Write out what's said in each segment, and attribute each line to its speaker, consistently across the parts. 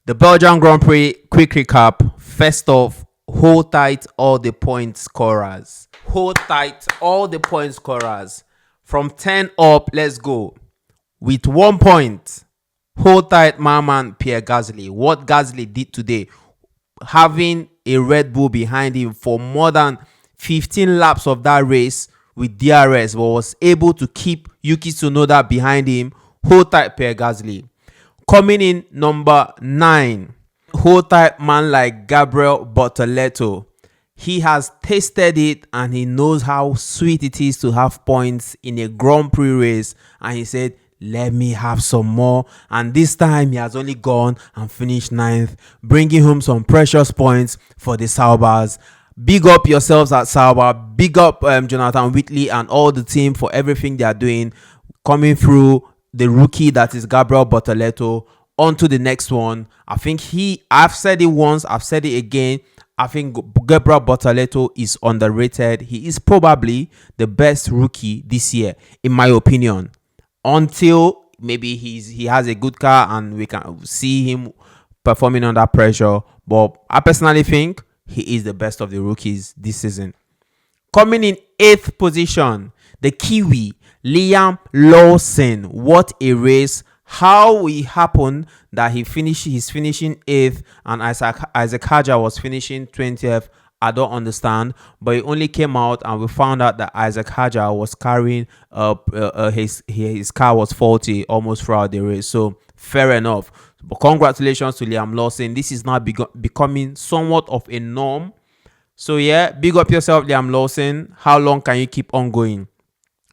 Speaker 1: The Belgian Grand Prix, quick recap. First off, hold tight all the point scorers. Hold tight all the point scorers. From 10 up, let's go. With 1 point, hold tight my man Pierre Gasly. What Gasly did today, having a Red Bull behind him for more than 15 laps of that race with DRS, but was able to keep Yuki Tsunoda behind him. Hold tight Pierre Gasly. Coming in number 9, hold tight man like Gabriel Bortoleto. He has tasted it and he knows how sweet it is to have points in a Grand Prix race, and he said, let me have some more. And this time he has only gone and finished 9th, bringing home some precious points for the Saubers. Big up yourselves at Sauber. Big up Jonathan Whitley and all the team for everything they are doing, coming through the rookie that is Gabriel Bortoleto. On to the next one. I think I've said it once, I've said it again. I think Gabriel Bortoleto is underrated. He is probably the best rookie this year, in my opinion. Until maybe he has a good car and we can see him performing under pressure. But I personally think he is the best of the rookies this season. Coming in 8th position, the Kiwi, Liam Lawson. What a race. How it happened that he's finishing 8th and Isaac Hajar was finishing 20th, I don't understand. But it only came out and we found out that Isaac Hajar was carrying his car was faulty almost throughout the race. So fair enough. But congratulations to Liam Lawson. This is now becoming somewhat of a norm. So yeah, big up yourself, Liam Lawson. How long can you keep on going?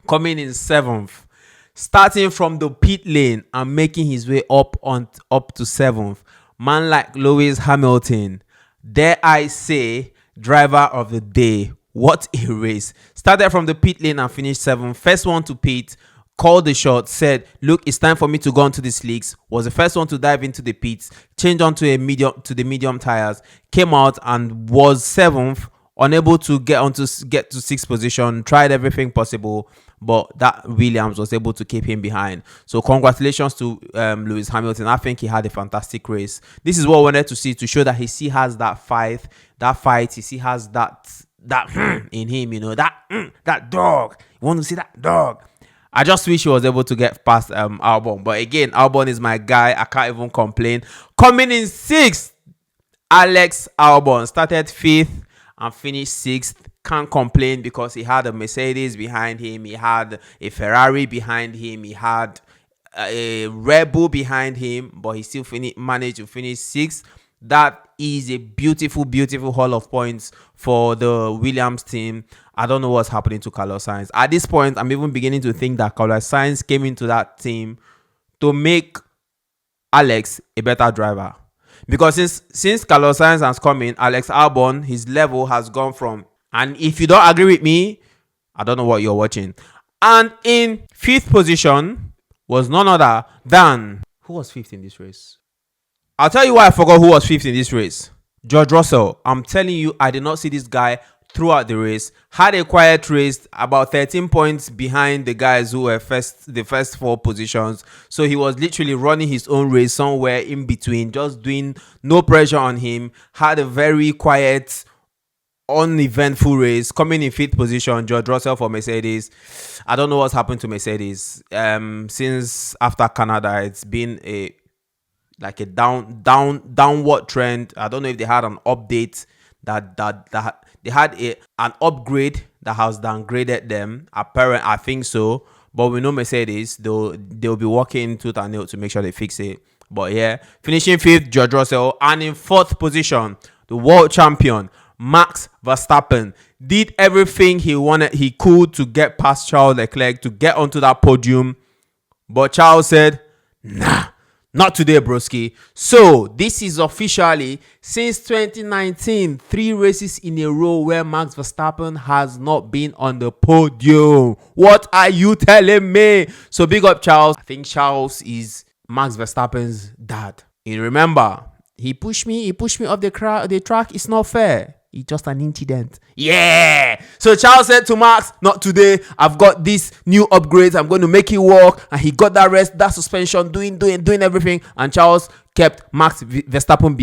Speaker 1: Coming in 7th, starting from the pit lane and making his way up to 7th, man like Lewis Hamilton. Dare I say, driver of the day. What a race. Started from the pit lane and finished 7th. First one to pit, called the shot, said, look, it's time for me to go onto the slicks. Was the first one to dive into the pits, changed onto the medium tires, came out and was 7th, unable to get to 6th position, tried everything possible, but that Williams was able to keep him behind. So congratulations to Lewis Hamilton. I think he had a fantastic race. This is what we wanted to see, to show that he still has that fight. He still has that in him, you know, that dog. You want to see that dog? I just wish he was able to get past Albon. But again, Albon is my guy. I can't even complain. Coming in 6th, Alex Albon. Started 5th and finished 6th. Can't complain because he had a Mercedes behind him. He had a Ferrari behind him. He had a Red Bull behind him. But he still managed to finish 6th. That is a beautiful, beautiful haul of points for the Williams team. I don't know what's happening to Carlos Sainz. At this point, I'm even beginning to think that Carlos Sainz came into that team to make Alex a better driver. Because since Carlos Sainz has come in, Alex Albon, his level has gone from... And if you don't agree with me, I don't know what you're watching. And in 5th position was none other than... Who was 5th in this race? I'll tell you why I forgot who was 5th in this race. George Russell. I'm telling you, I did not see this guy throughout the race. Had a quiet race, about 13 points behind the guys who were the first 4 positions. So he was literally running his own race somewhere in between, just doing no pressure on him. Had a very quiet, uneventful race. Coming in 5th position, George Russell for Mercedes. I don't know what's happened to Mercedes. Since after Canada, it's been a downward trend. I don't know if they had an update that they had an upgrade that has downgraded them. Apparently, I think so. But we know Mercedes, they'll be working tooth and nail to make sure they fix it. But yeah, finishing 5th, George Russell, and in 4th position, the world champion Max Verstappen did everything he could to get past Charles Leclerc, to get onto that podium. But Charles said, nah. Not today, broski. So, this is officially, since 2019, 3 races in a row where Max Verstappen has not been on the podium. What are you telling me? So, big up Charles. I think Charles is Max Verstappen's dad. And remember, he pushed me off the track. It's not fair. It's just an incident. Yeah. So Charles said to Max, not today. I've got these new upgrades. I'm going to make it work. And he got that rest, that suspension, doing everything. And Charles kept Max Verstappen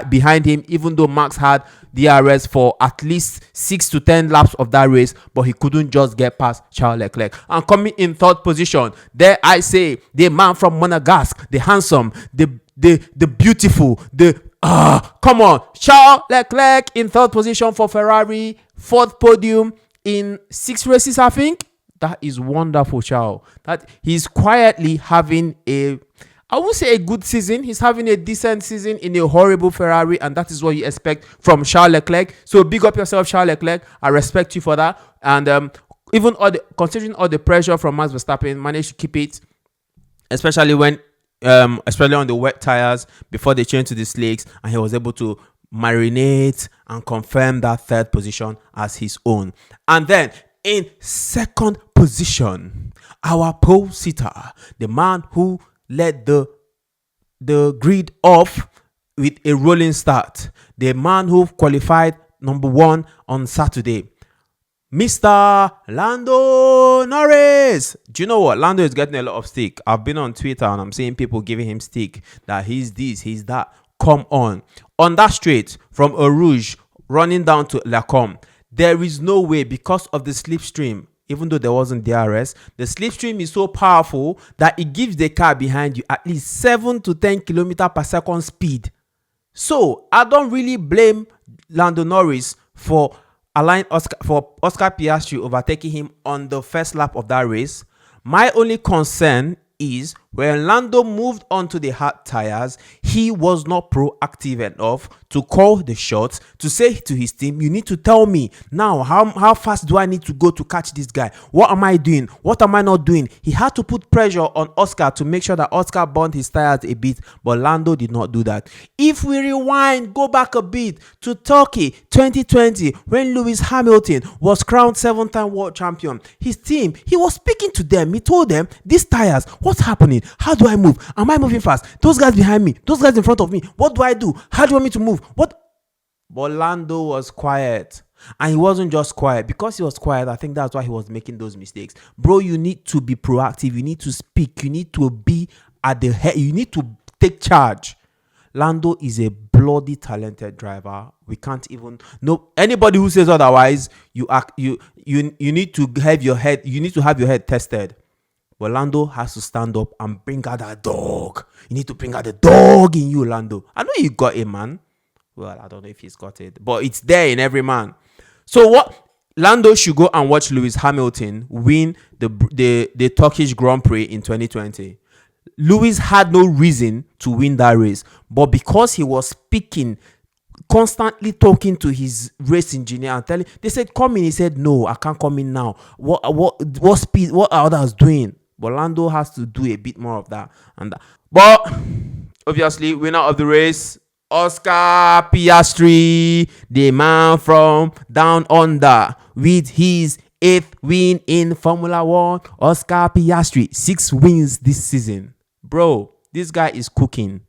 Speaker 1: behind him, even though Max had DRS for at least 6 to 10 laps of that race, but he couldn't just get past Charles Leclerc. And coming in third position, there I say, the man from Monegasque, the handsome, the beautiful, come on, Charles Leclerc in third position for Ferrari, fourth podium in 6 races, I think. That is wonderful, Charles. That he's quietly having I won't say a good season. He's having a decent season in a horrible Ferrari, and that is what you expect from Charles Leclerc. So big up yourself, Charles Leclerc. I respect you for that. And even considering all the pressure from Max Verstappen, managed to keep it, especially when especially on the wet tires before they changed to the slicks, and he was able to marinate and confirm that third position as his own. And then in second position, our pole sitter, the man who led the grid off with a rolling start, the man who qualified number 1 on Saturday, Mr. Lando Norris. Do you know what? Lando is getting a lot of stick. I've been on Twitter and I'm seeing people giving him stick that he's this, he's that. Come on. On that straight from Eau Rouge running down to Lacombe, there is no way, because of the slipstream, even though there wasn't DRS, the slipstream is so powerful that it gives the car behind you at least 7 to 10 kilometers per second speed. So I don't really blame Lando Norris for allowing Oscar Piastri overtaking him on the first lap of that race. My only concern is when Lando moved onto the hard tires, he was not proactive enough to call the shots, to say to his team, you need to tell me now how fast do I need to go to catch this guy? What am I doing? What am I not doing? He had to put pressure on Oscar to make sure that Oscar burned his tires a bit, but Lando did not do that. If we rewind, go back a bit to Turkey 2020, when Lewis Hamilton was crowned 7-time world champion, his team, he was speaking to them. He told them, these tires, what's happening? How do I move? Am I moving fast? Those guys behind me, those guys in front of me, what do I do? How do you want me to move? What? But Lando was quiet. And he wasn't just quiet. Because he was quiet, I think that's why he was making those mistakes. Bro, you need to be proactive. You need to speak. You need to be at the head. You need to take charge. Lando is a bloody talented driver. We can't even anybody who says otherwise, you need to have your head, you need to have your head tested. But Lando has to stand up and bring out that dog. You need to bring out the dog in you, Lando. I know you got it, man. Well, I don't know if he's got it, but it's there in every man. So what? Lando should go and watch Lewis Hamilton win the Turkish Grand Prix in 2020. Lewis had no reason to win that race, but because he was speaking, constantly talking to his race engineer and telling, they said, come in. He said, no, I can't come in now. What speed? What are others doing? But Lando has to do a bit more of that and that. But obviously, winner of the race, Oscar Piastri, the man from down under, with his 8th win in Formula 1. Oscar Piastri, 6 wins this season. Bro, this guy is cooking.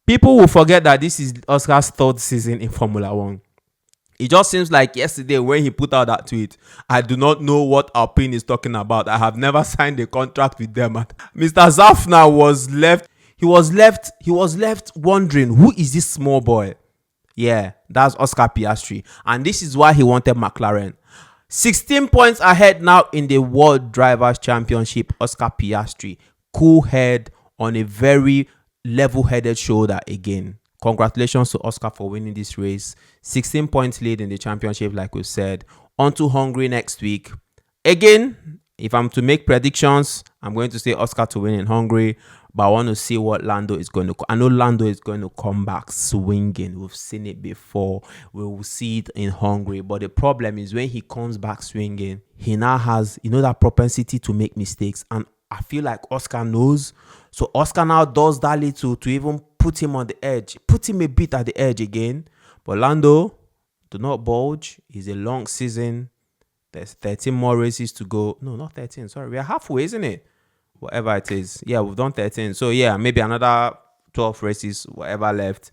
Speaker 1: People will forget that this is Oscar's 3rd season in Formula 1. It just seems like yesterday when he put out that tweet, I do not know what Alpine is talking about. I have never signed a contract with them. Mr. Zafna was left. He was left wondering, who is this small boy? Yeah, that's Oscar Piastri. And this is why he wanted McLaren. 16 points ahead now in the World Drivers' Championship. Oscar Piastri, cool head on a very level-headed shoulder again. Congratulations to Oscar for winning this race. 16 points lead in the championship, like we said. On to Hungary next week. Again, if I'm to make predictions, I'm going to say Oscar to win in Hungary. But I want to see what Lando is going to... I know Lando is going to come back swinging. We've seen it before. We will see it in Hungary. But the problem is when he comes back swinging, he now has, that propensity to make mistakes. And I feel like Oscar knows. So Oscar now does that little to even put him on the edge. Put him a bit at the edge again. But Lando, do not bulge. It's a long season. There's 13 more races to go. No, not 13. Sorry. We are halfway, isn't it? Whatever it is. Yeah, we've done 13. So, yeah, maybe another 12 races, whatever left.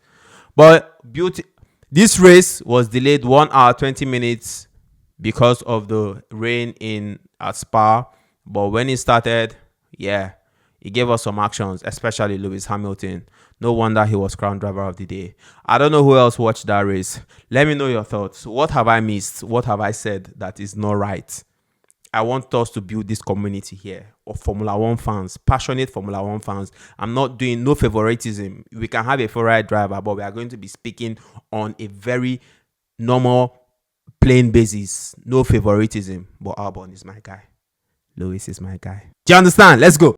Speaker 1: But this race was delayed 1 hour, 20 minutes because of the rain at Spa. But when it started, yeah, He gave us some actions, especially Lewis Hamilton. No wonder he was crowned driver of the day. I don't know who else watched that race. Let me know your thoughts. What have I missed? What have I said that is not right? I want us to build this community here of Formula One fans, passionate Formula One fans. I'm not doing no favoritism. We can have a favorite driver, but we are going to be speaking on a very normal, plain basis. No favoritism. But Albon is my guy. Lewis is my guy. Do you understand? Let's go.